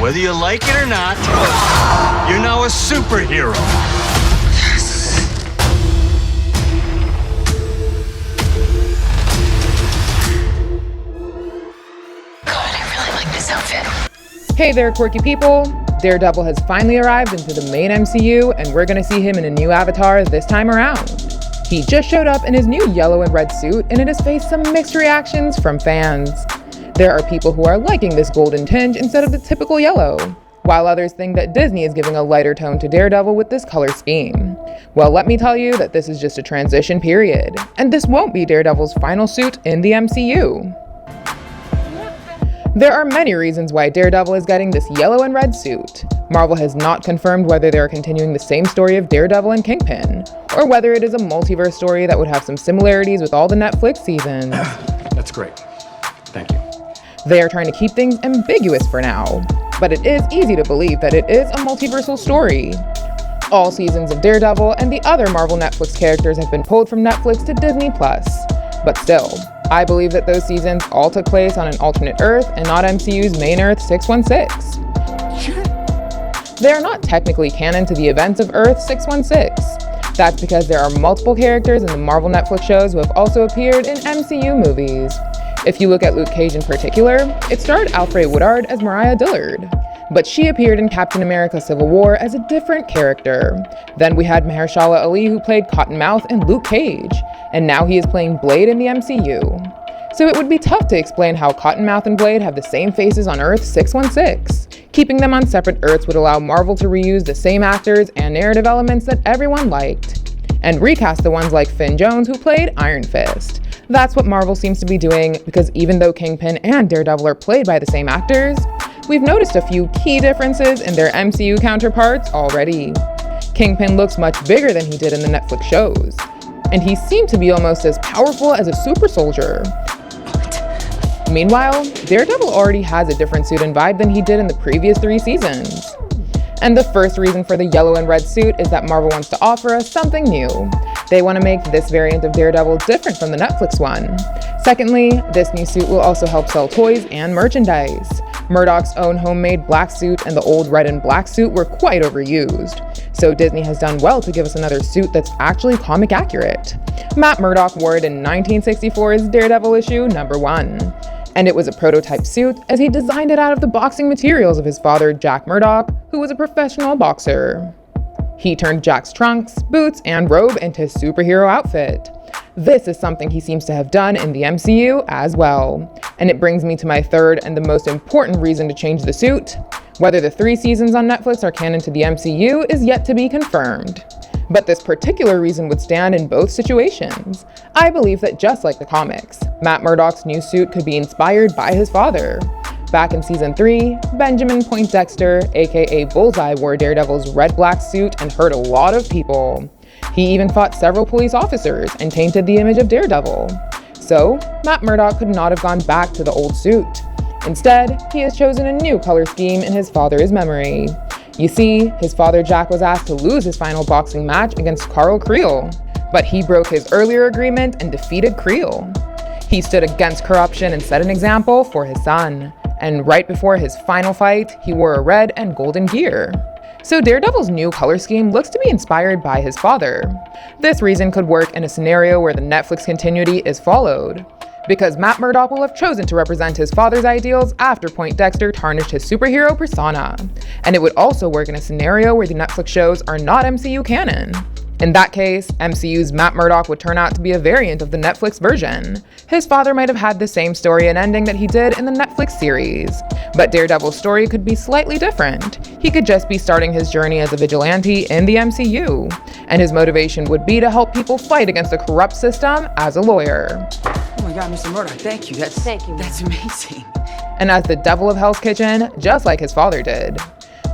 Whether you like it or not, you're now a superhero. God, I really like this outfit. Hey there, quirky people. Daredevil has finally arrived into the main MCU, and we're gonna see him in a new avatar this time around. He just showed up in his new yellow and red suit, and it has faced some mixed reactions from fans. There are people who are liking this golden tinge instead of the typical yellow, while others think that Disney is giving a lighter tone to Daredevil with this color scheme. Well, let me tell you that this is just a transition period, and this won't be Daredevil's final suit in the MCU. There are many reasons why Daredevil is getting this yellow and red suit. Marvel has not confirmed whether they are continuing the same story of Daredevil and Kingpin, or whether it is a multiverse story that would have some similarities with all the Netflix seasons. That's great. Thank you. They are trying to keep things ambiguous for now, but it is easy to believe that it is a multiversal story. All seasons of Daredevil and the other Marvel Netflix characters have been pulled from Netflix to Disney+, but still, I believe that those seasons all took place on an alternate Earth and not MCU's main Earth 616. They are not technically canon to the events of Earth 616. That's because there are multiple characters in the Marvel Netflix shows who have also appeared in MCU movies. If you look at Luke Cage in particular, it starred Alfre Woodard as Mariah Dillard, but she appeared in Captain America Civil War as a different character. Then we had Mahershala Ali, who played Cottonmouth in Luke Cage, and now he is playing Blade in the MCU. So it would be tough to explain how Cottonmouth and Blade have the same faces on Earth 616. Keeping them on separate Earths would allow Marvel to reuse the same actors and narrative elements that everyone liked, and recast the ones like Finn Jones, who played Iron Fist. That's what Marvel seems to be doing, because even though Kingpin and Daredevil are played by the same actors, we've noticed a few key differences in their MCU counterparts already. Kingpin looks much bigger than he did in the Netflix shows, and he seemed to be almost as powerful as a super soldier. Meanwhile, Daredevil already has a different suit and vibe than he did in the previous 3 seasons. And the first reason for the yellow and red suit is that Marvel wants to offer us something new. They want to make this variant of Daredevil different from the Netflix one. Secondly, this new suit will also help sell toys and merchandise. Murdock's own homemade black suit and the old red and black suit were quite overused, so Disney has done well to give us another suit that's actually comic accurate. Matt Murdock wore it in 1964's Daredevil issue #1. And it was a prototype suit, as he designed it out of the boxing materials of his father, Jack Murdock, who was a professional boxer. He turned Jack's trunks, boots, and robe into his superhero outfit. This is something he seems to have done in the MCU as well. And it brings me to my third and the most important reason to change the suit. Whether the 3 seasons on Netflix are canon to the MCU is yet to be confirmed. But this particular reason would stand in both situations. I believe that just like the comics, Matt Murdock's new suit could be inspired by his father. Back in season 3, Benjamin Poindexter, aka Bullseye, wore Daredevil's red-black suit and hurt a lot of people. He even fought several police officers and tainted the image of Daredevil. So, Matt Murdock could not have gone back to the old suit. Instead, he has chosen a new color scheme in his father's memory. You see, his father Jack was asked to lose his final boxing match against Carl Creel, but he broke his earlier agreement and defeated Creel. He stood against corruption and set an example for his son, and right before his final fight, he wore a red and golden gear. So Daredevil's new color scheme looks to be inspired by his father. This reason could work in a scenario where the Netflix continuity is followed, because Matt Murdock will have chosen to represent his father's ideals after Poindexter tarnished his superhero persona. And it would also work in a scenario where the Netflix shows are not MCU canon. In that case, MCU's Matt Murdock would turn out to be a variant of the Netflix version. His father might have had the same story and ending that he did in the Netflix series, but Daredevil's story could be slightly different. He could just be starting his journey as a vigilante in the MCU, and his motivation would be to help people fight against a corrupt system as a lawyer. Oh my God, Mr. Murdock, thank you. That's amazing. And as the devil of Hell's Kitchen, just like his father did.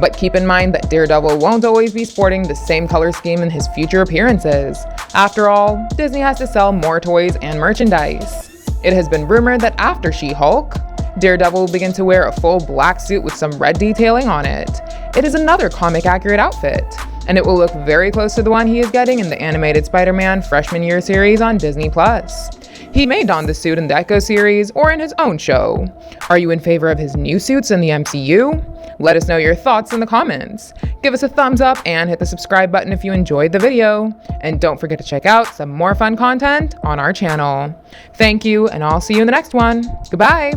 But keep in mind that Daredevil won't always be sporting the same color scheme in his future appearances. After all, Disney has to sell more toys and merchandise. It has been rumored that after She-Hulk, Daredevil will begin to wear a full black suit with some red detailing on it. It is another comic-accurate outfit, and it will look very close to the one he is getting in the animated Spider-Man freshman year series on Disney+. He may don the suit in the Echo series or in his own show. Are you in favor of his new suits in the MCU? Let us know your thoughts in the comments. Give us a thumbs up and hit the subscribe button if you enjoyed the video. And don't forget to check out some more fun content on our channel. Thank you, and I'll see you in the next one. Goodbye!